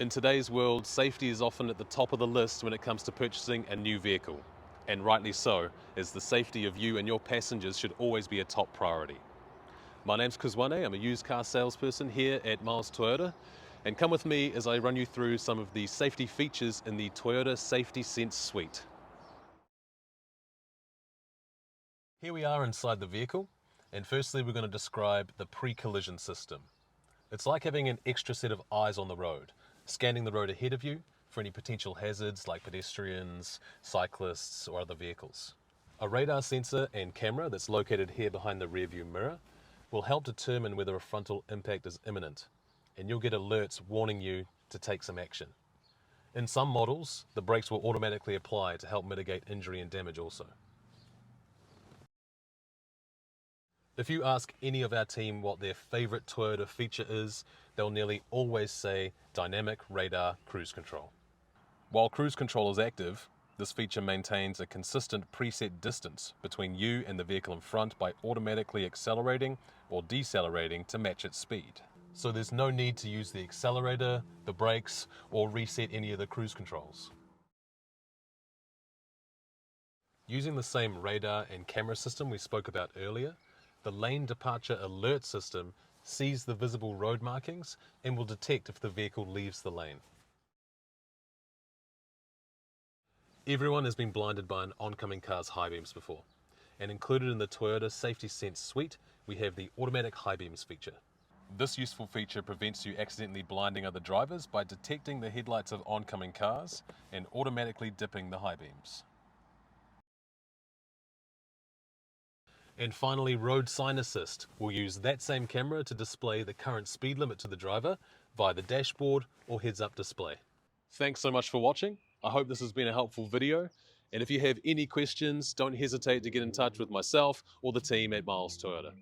In today's world, safety is often at the top of the list when it comes to purchasing a new vehicle. And rightly so, as the safety of you and your passengers should always be a top priority. My name's Khuzwane, I'm a used car salesperson here at Miles Toyota. And come with me as I run you through some of the safety features in the Toyota Safety Sense suite. Here we are inside the vehicle, and firstly we're going to describe the pre-collision system. It's like having an extra set of eyes on the road, scanning the road ahead of you for any potential hazards like pedestrians, cyclists or other vehicles. A radar sensor and camera that's located here behind the rearview mirror will help determine whether a frontal impact is imminent, and you'll get alerts warning you to take some action. In some models, the brakes will automatically apply to help mitigate injury and damage also. If you ask any of our team what their favorite Toyota feature is, they'll nearly always say dynamic radar cruise control. While cruise control is active, this feature maintains a consistent preset distance between you and the vehicle in front by automatically accelerating or decelerating to match its speed. So there's no need to use the accelerator, the brakes, or reset any of the cruise controls. Using the same radar and camera system we spoke about earlier, the lane departure alert system sees the visible road markings and will detect if the vehicle leaves the lane. Everyone has been blinded by an oncoming car's high beams before, and included in the Toyota Safety Sense suite, we have the automatic high beams feature. This useful feature prevents you accidentally blinding other drivers by detecting the headlights of oncoming cars and automatically dipping the high beams. And finally, road sign assist will use that same camera to display the current speed limit to the driver via the dashboard or heads-up display. Thanks so much for watching. I hope this has been a helpful video. And if you have any questions, don't hesitate to get in touch with myself or the team at Miles Toyota.